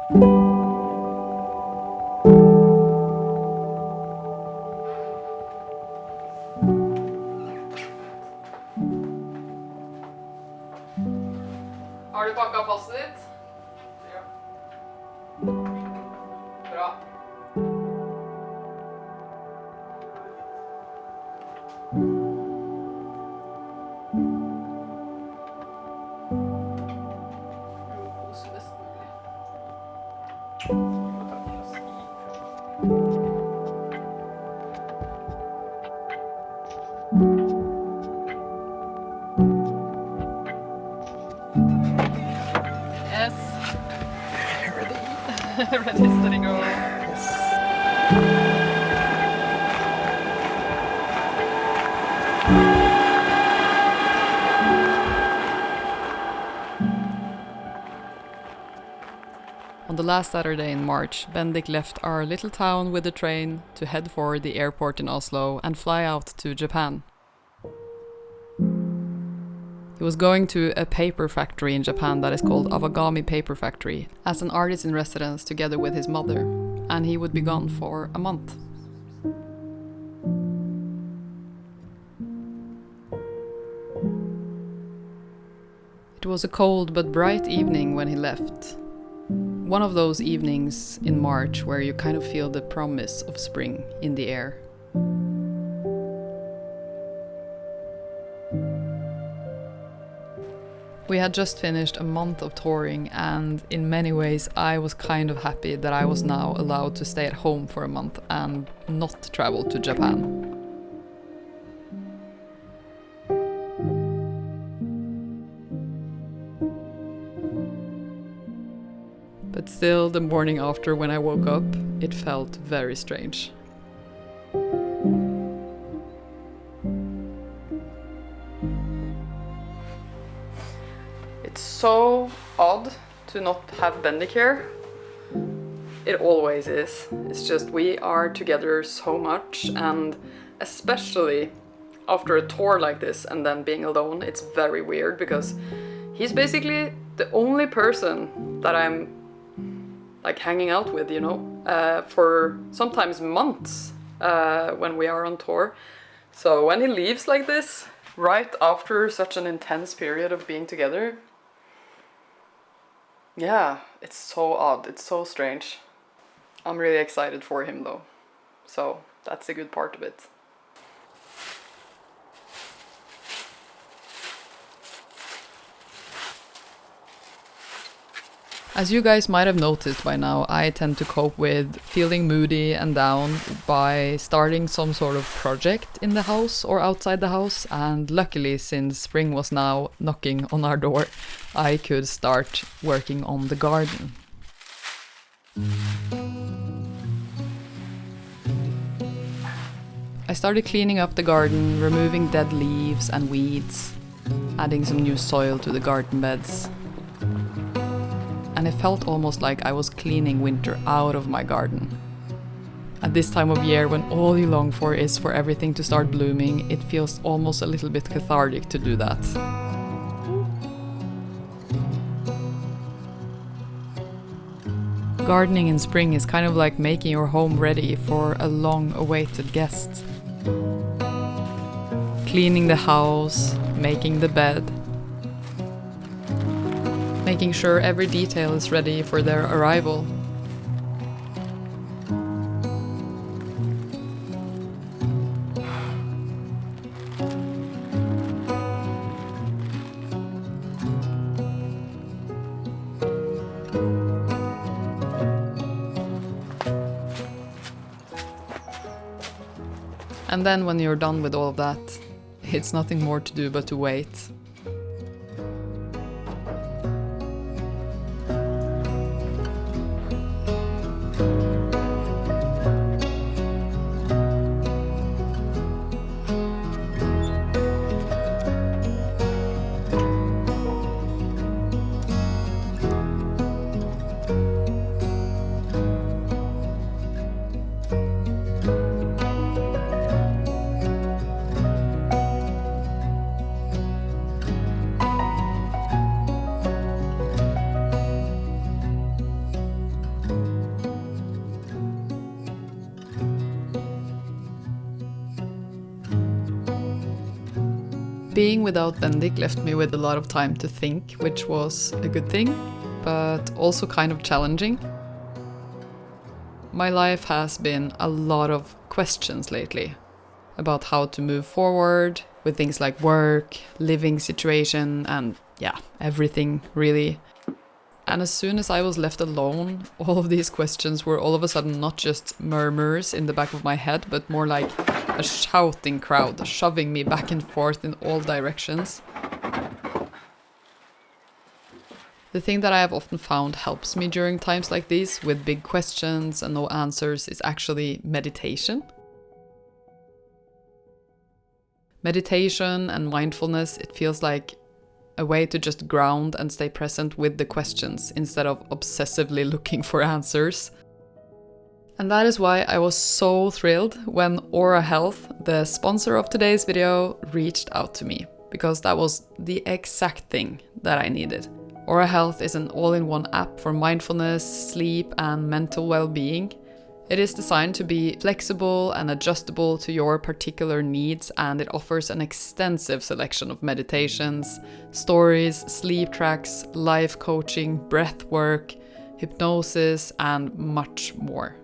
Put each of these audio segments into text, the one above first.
Har du pakket passet ditt? Ja. Bra. Yes. Ready. Ready, steady, go. On the last Saturday in March, Bendik left our little town with the train to head for the airport in Oslo and fly out to Japan. He was going to a paper factory in Japan that is called Awagami Paper Factory as an artist in residence together with his mother, and he would be gone for a month. It was a cold but bright evening when he left. One of those evenings in March where you kind of feel the promise of spring in the air. We had just finished a month of touring, and in many ways I was kind of happy that I was now allowed to stay at home for a month and not travel to Japan. But still, the morning after when I woke up, it felt very strange. It's so odd to not have Bendik here. It always is. It's just we are together so much, and especially after a tour like this and then being alone, it's very weird because he's basically the only person that I'm like hanging out with, you know, for sometimes months when we are on tour. So when he leaves like this, right after such an intense period of being together, yeah, it's so odd, it's so strange. I'm really excited for him though, so that's a good part of it. As you guys might have noticed by now, I tend to cope with feeling moody and down by starting some sort of project in the house or outside the house, and luckily, since spring was now knocking on our door, I could start working on the garden. I started cleaning up the garden, removing dead leaves and weeds, adding some new soil to the garden beds. And it felt almost like I was cleaning winter out of my garden. At this time of year, when all you long for is for everything to start blooming, it feels almost a little bit cathartic to do that. Gardening in spring is kind of like making your home ready for a long-awaited guest. Cleaning the house, making the bed, making sure every detail is ready for their arrival. And then when you're done with all of that, it's nothing more to do but to wait. Being without Bendik left me with a lot of time to think, which was a good thing, but also kind of challenging. My life has been a lot of questions lately about how to move forward with things like work, living situation, and yeah, everything really. And as soon as I was left alone, all of these questions were all of a sudden not just murmurs in the back of my head, but more like a shouting crowd, shoving me back and forth in all directions. The thing that I have often found helps me during times like these, with big questions and no answers, is actually meditation. Meditation and mindfulness, it feels like a way to just ground and stay present with the questions instead of obsessively looking for answers. And that is why I was so thrilled when Aura Health, the sponsor of today's video, reached out to me, because that was the exact thing that I needed. Aura Health is an all-in-one app for mindfulness, sleep, and mental well-being. It is designed to be flexible and adjustable to your particular needs, and it offers an extensive selection of meditations, stories, sleep tracks, life coaching, breath work, hypnosis, and much more.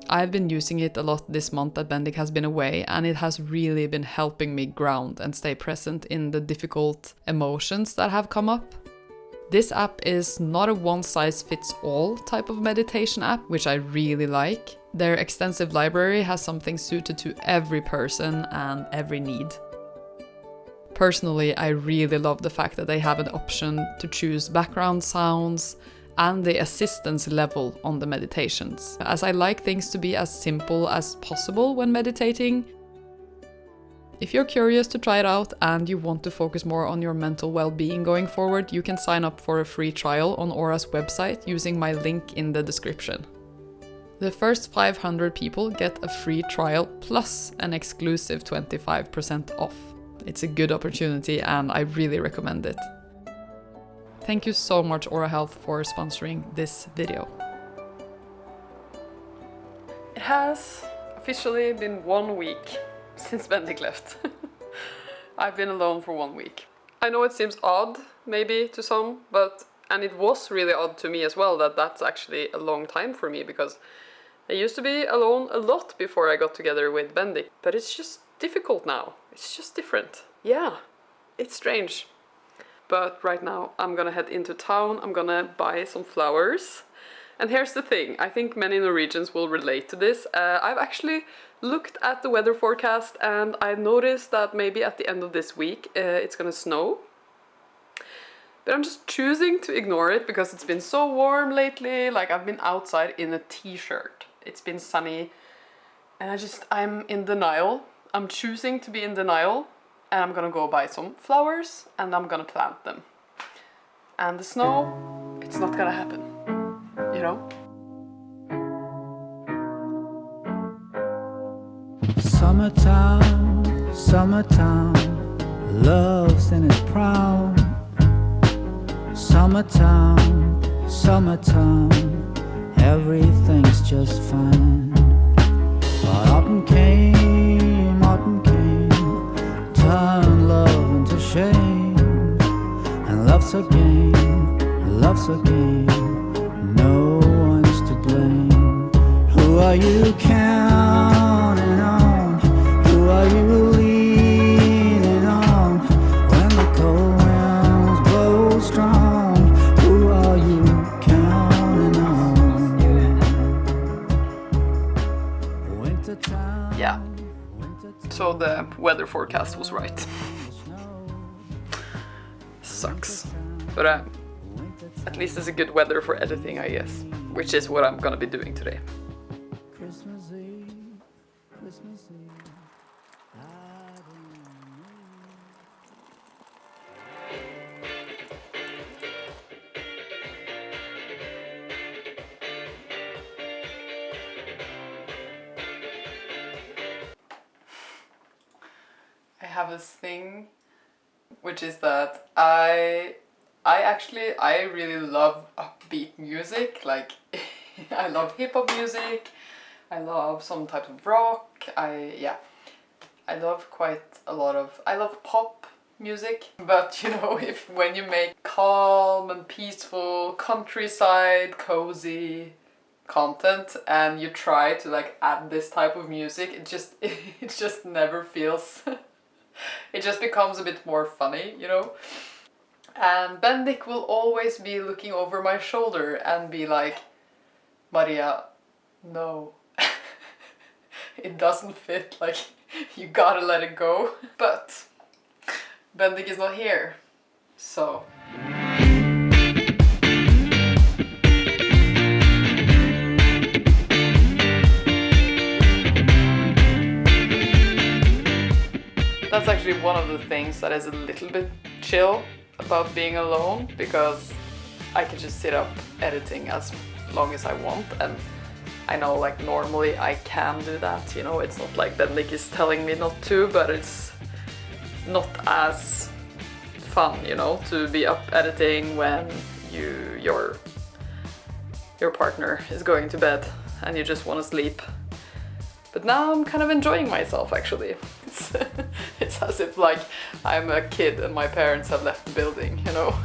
I've been using it a lot this month that Bendik has been away, and it has really been helping me ground and stay present in the difficult emotions that have come up. This app is not a one-size-fits-all type of meditation app, which I really like. Their extensive library has something suited to every person and every need. Personally, I really love the fact that they have an option to choose background sounds and the assistance level on the meditations, as I like things to be as simple as possible when meditating. If you're curious to try it out and you want to focus more on your mental well-being going forward, you can sign up for a free trial on Aura's website using my link in the description. The first 500 people get a free trial plus an exclusive 25% off. It's a good opportunity and I really recommend it. Thank you so much, Aura Health, for sponsoring this video. It has officially been 1 week since Bendik left. I've been alone for 1 week. I know it seems odd, maybe, to some, and it was really odd to me as well that that's actually a long time for me, because I used to be alone a lot before I got together with Bendik. But it's just difficult now. It's just different. Yeah, it's strange. But right now I'm gonna head into town, I'm gonna buy some flowers. And here's the thing, I think many Norwegians will relate to this. I've actually looked at the weather forecast and I noticed that maybe at the end of this week it's gonna snow. But I'm just choosing to ignore it because it's been so warm lately. Like, I've been outside in a t-shirt. It's been sunny and I'm in denial. I'm choosing to be in denial, and I'm gonna go buy some flowers and I'm gonna plant them. And the snow, it's not gonna happen, you know? Summertime, summertime, love's in its prime. Summertime, summertime, everything's just fine. But autumn came, turned love into shame. And love's a game, no one's to blame. Who are you counting on? Who are you leaning on? When the cold winds blow strong, who are you counting on? Wintertime. Yeah, so the weather forecast was right. Sucks. But at least it's a good weather for editing, I guess. Which is what I'm gonna be doing today. Christmas Eve, Christmas Eve, I have this thing, which is that I really love upbeat music. Like, I love hip-hop music, I love some type of rock, I love quite a lot of, I love pop, music. But you know, if when you make calm and peaceful, countryside, cozy content and you try to like add this type of music, it just never feels it just becomes a bit more funny, you know. And Bendik will always be looking over my shoulder and be like, Maria, no. It doesn't fit, like, you gotta let it go. But Bendik is not here, so... That's actually one of the things that is a little bit chill about being alone, because I can just sit up editing as long as I want, and I know like normally I can do that, you know, it's not like Bendik is telling me not to, but it's not as fun, you know, to be up editing when your partner is going to bed and you just want to sleep. But now I'm kind of enjoying myself, actually. It's as if like I'm a kid and my parents have left the building, you know.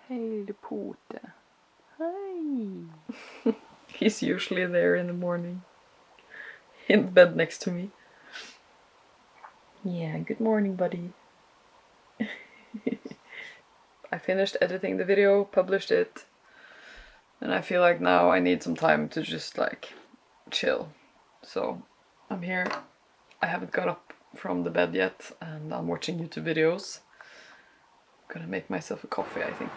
Hey, the Pote. Hi. He's usually there in the morning. In bed next to me. Yeah, good morning, buddy. I finished editing the video, published it. And I feel like now I need some time to just like chill. So I'm here. I haven't got up from the bed yet and I'm watching YouTube videos. I'm gonna make myself a coffee, I think.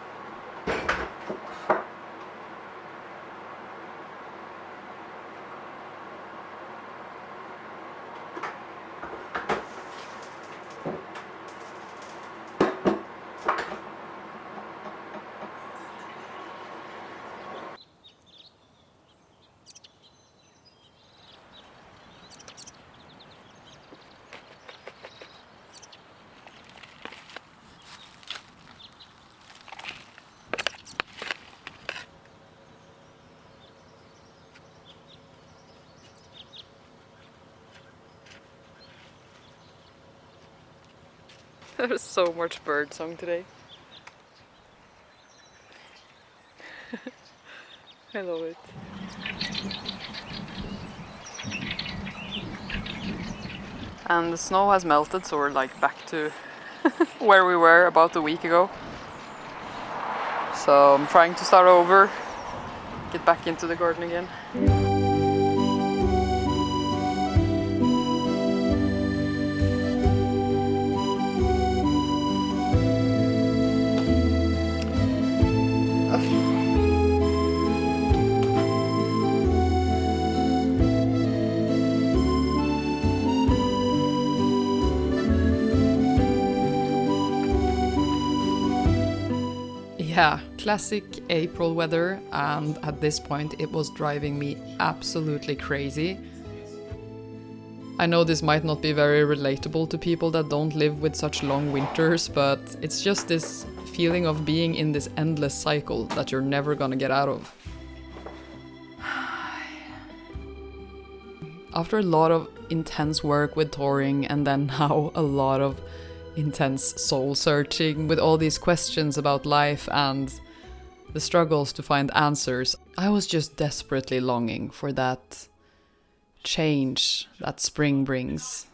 There's so much bird song today. I love it. And the snow has melted, so we're like back to where we were about a week ago. So I'm trying to start over, get back into the garden again. Yeah, classic April weather, and at this point it was driving me absolutely crazy. I know this might not be very relatable to people that don't live with such long winters, but it's just this feeling of being in this endless cycle that you're never gonna get out of. After a lot of intense work with touring and then now a lot of intense soul searching with all these questions about life and the struggles to find answers, I was just desperately longing for that change that spring brings.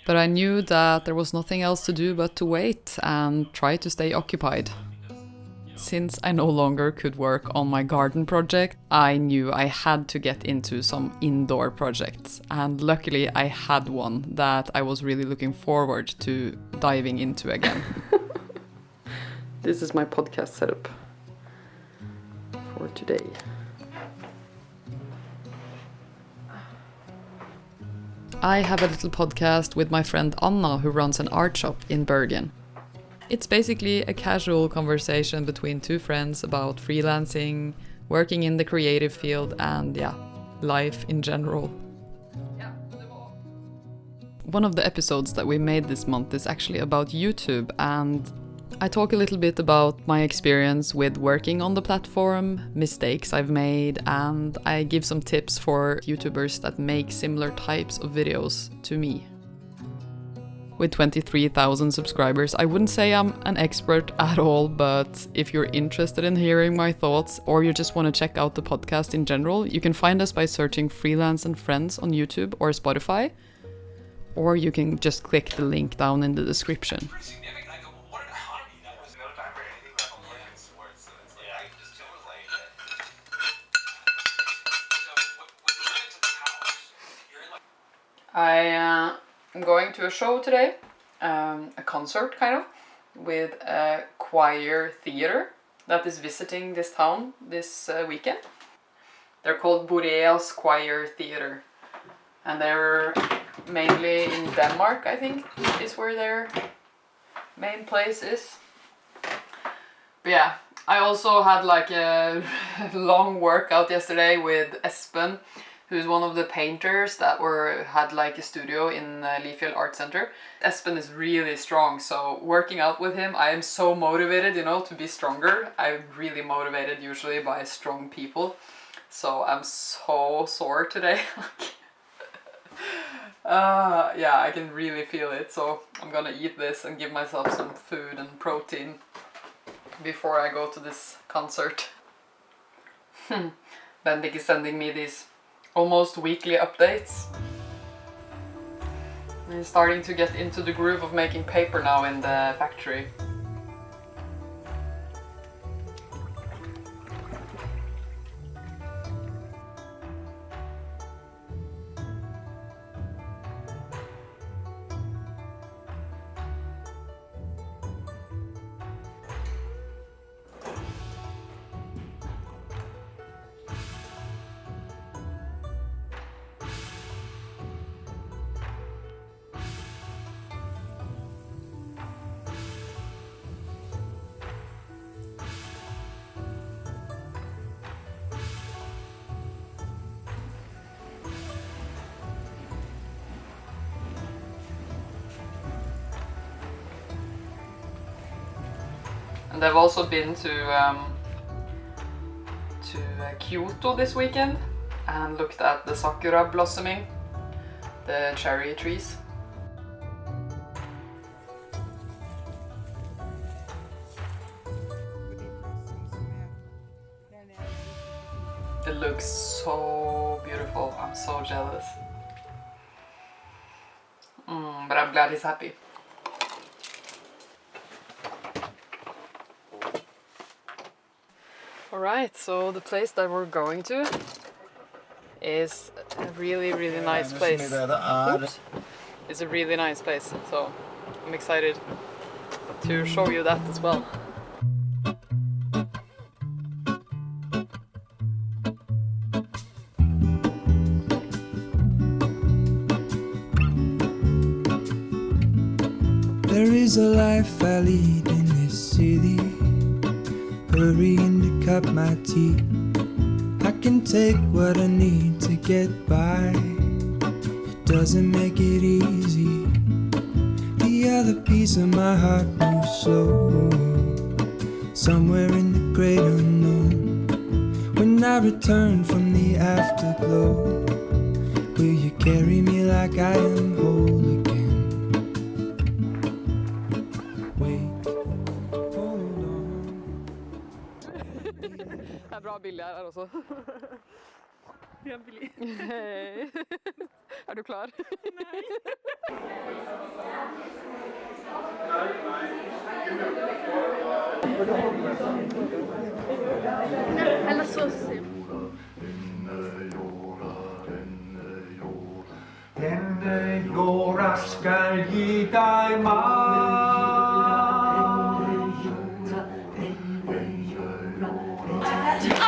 But I knew that there was nothing else to do but to wait and try to stay occupied. Since I no longer could work on my garden project, I knew I had to get into some indoor projects. And luckily I had one that I was really looking forward to diving into again. This is my podcast setup for today. I have a little podcast with my friend Anna, who runs an art shop in Bergen. It's basically a casual conversation between two friends about freelancing, working in the creative field, and life in general. One of the episodes that we made this month is actually about YouTube, and I talk a little bit about my experience with working on the platform, mistakes I've made, and I give some tips for YouTubers that make similar types of videos to me. With 23,000 subscribers, I wouldn't say I'm an expert at all, but if you're interested in hearing my thoughts or you just want to check out the podcast in general, you can find us by searching Freelance and Friends on YouTube or Spotify, or you can just click the link down in the description. I am going to a show today, a concert kind of, with a choir theater that is visiting this town this weekend. They're called Boreas Choir Theater, and they're mainly in Denmark, I think, is where their main place is. But yeah, I also had like a long workout yesterday with Espen, who's one of the painters that had like a studio in Lifjell Art Center. Espen is really strong, so working out with him, I am so motivated, to be stronger. I'm really motivated usually by strong people, so I'm so sore today. I can really feel it, so I'm gonna eat this and give myself some food and protein before I go to this concert. Bendik is sending me these almost weekly updates. He's starting to get into the groove of making paper now in the factory. And I've also been to Kyoto this weekend and looked at the sakura blossoming, the cherry trees. It looks so beautiful. I'm so jealous. But I'm glad he's happy. Alright, so the place that we're going to is a really, really nice place. Oops. It's a really nice place, so I'm excited to show you that as well. There is a life I lead in this city, hurrying to cut my teeth. I can take what I need to get by. It doesn't make it easy. The other piece of my heart moves slow, somewhere in the great unknown. When I return from the afterglow, will you carry me like I am whole again? Det er bra billig her også. Ja, billig. Hei. Er du klar? Nei. Eller så sim. Denne jorda skal gi deg mat.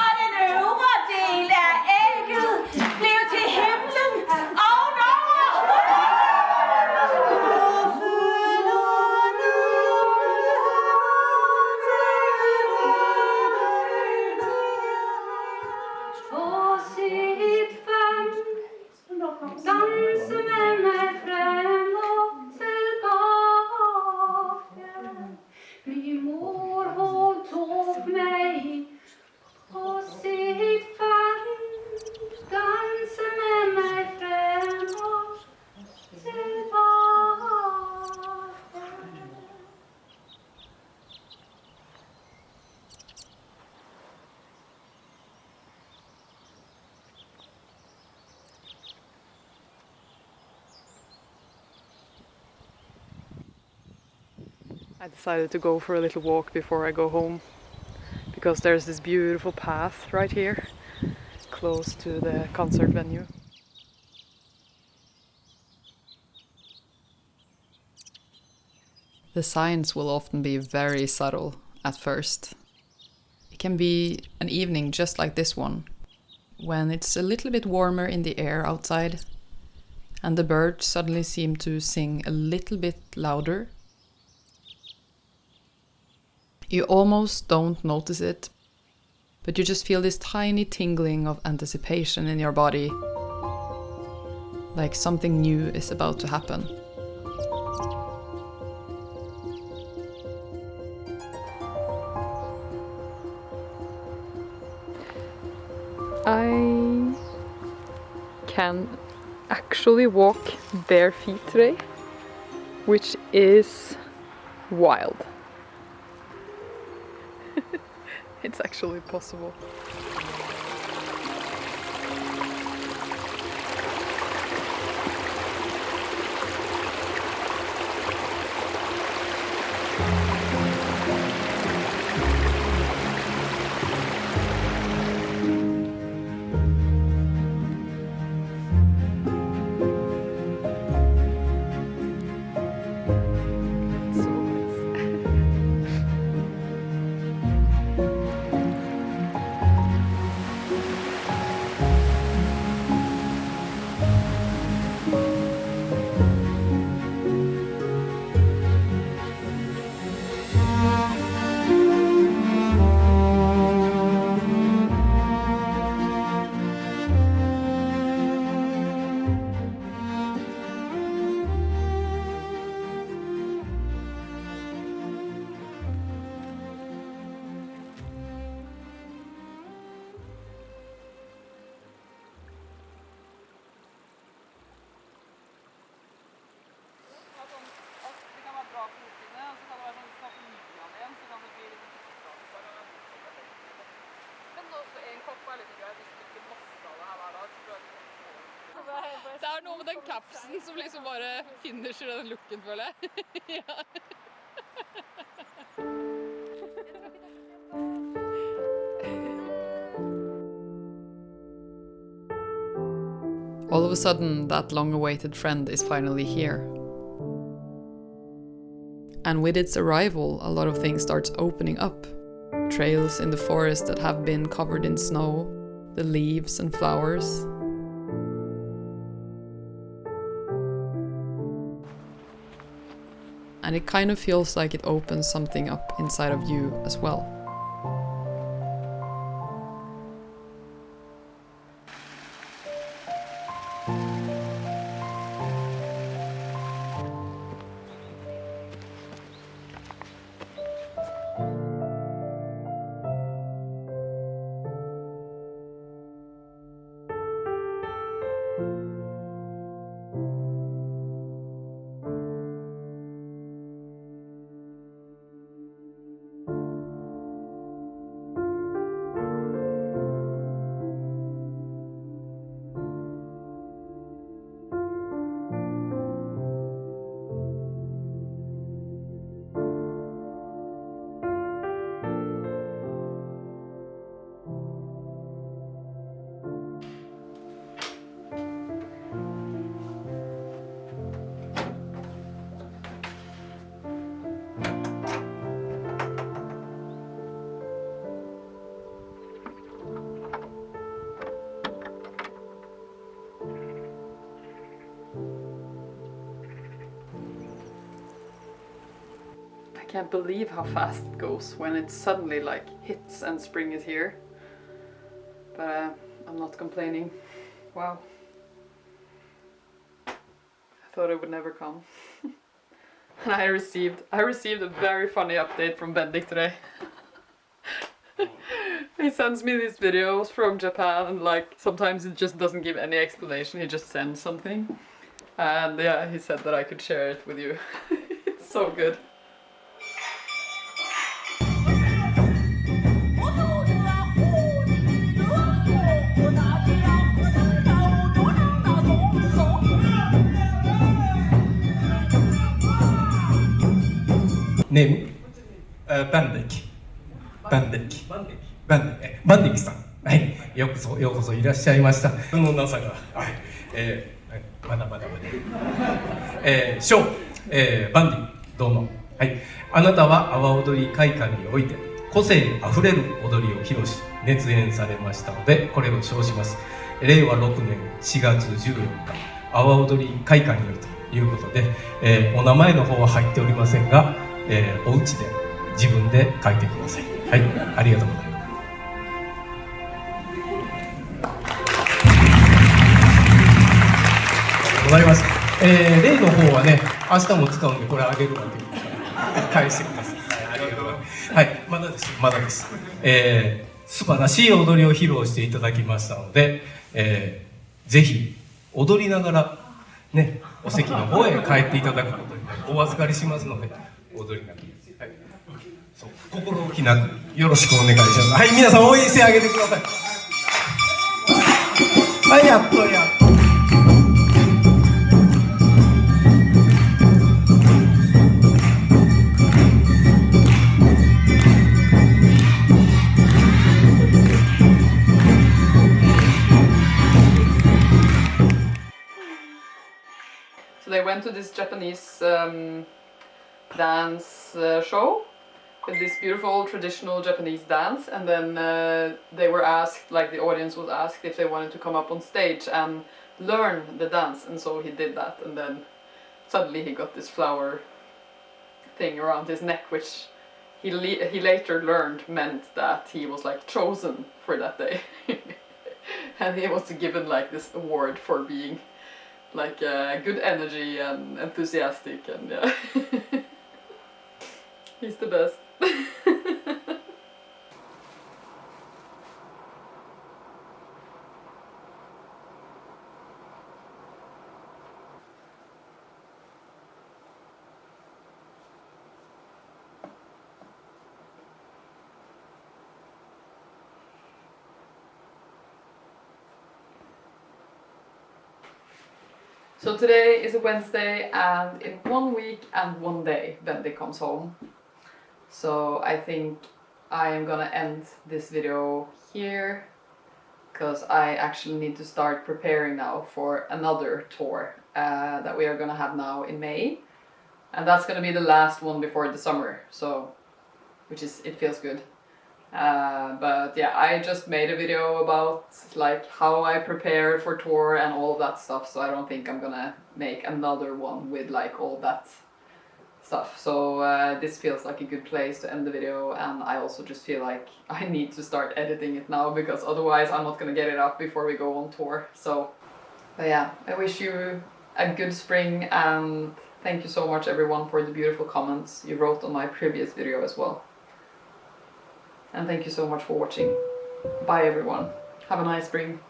Og den øvre del af ægget blev til himlen ovenover. I decided to go for a little walk before I go home because there's this beautiful path right here close to the concert venue. The signs will often be very subtle at first. It can be an evening just like this one, when it's a little bit warmer in the air outside and the birds suddenly seem to sing a little bit louder. You almost don't notice it, but you just feel this tiny tingling of anticipation in your body, like something new is about to happen. I can actually walk bare feet today, which is wild. It's actually possible. Det er noe med den kapsen som liksom bare finisher den looken, føler jeg. Ja. All of a sudden, that long-awaited friend is finally here. And with its arrival, a lot of things starts opening up. Trails in the forest that have been covered in snow, the leaves and flowers. And it kind of feels like it opens something up inside of you as well. I can't believe how fast it goes when it suddenly like hits and spring is here. But I'm not complaining. Wow. I thought it would never come. And I received a very funny update from Bendik today. He sends me these videos from Japan and like sometimes it just doesn't give any explanation, he just sends something. And yeah, he said that I could share it with you. It's so good. ネームバンデキバンデキバンデキさん、はい、ようこそいらっしゃいました。そのなさが、はい、まだ。ショー、バンディどうも、はい、あなたは阿波踊り会館において個性あふれる踊りを披露し熱演されましたので、これを称します。令和6年4月14日阿波踊り会館によるということで、お名前の方は入っておりませんが、お家で自分で書いてください。はい、ありがとうございます。ございます。例の方はね、明日も使うんで、これあげるわけですから返してください。はい、ありがとうございます。はい、まだです。素晴らしい踊りを披露していただきましたので、ぜひ踊りながらね、お席の方へ帰っていただくことになりお預かりしますので、踊りながら、はい、そう心置きなくよろしくお願いします。はい、皆さん応援してあげてください。はい、やっと。So they went to this Japanese dance show with this beautiful traditional Japanese dance, and then they were asked, like the audience was asked, if they wanted to come up on stage and learn the dance, and so he did that, and then suddenly he got this flower thing around his neck, which he later learned meant that he was like chosen for that day. And he was given like this award for being like good energy and enthusiastic, and yeah. He's the best. So today is a Wednesday, and in 1 week and 1 day Bendy comes home. So I think I am gonna end this video here, because I actually need to start preparing now for another tour that we are gonna have now in May. And that's gonna be the last one before the summer, so it feels good. But yeah, I just made a video about like how I prepare for tour and all of that stuff, so I don't think I'm gonna make another one with like all that stuff. So this feels like a good place to end the video, and I also just feel like I need to start editing it now, because otherwise I'm not gonna get it up before we go on tour. So but yeah, I wish you a good spring, and thank you so much everyone for the beautiful comments you wrote on my previous video as well. And thank you so much for watching. Bye everyone. Have a nice spring.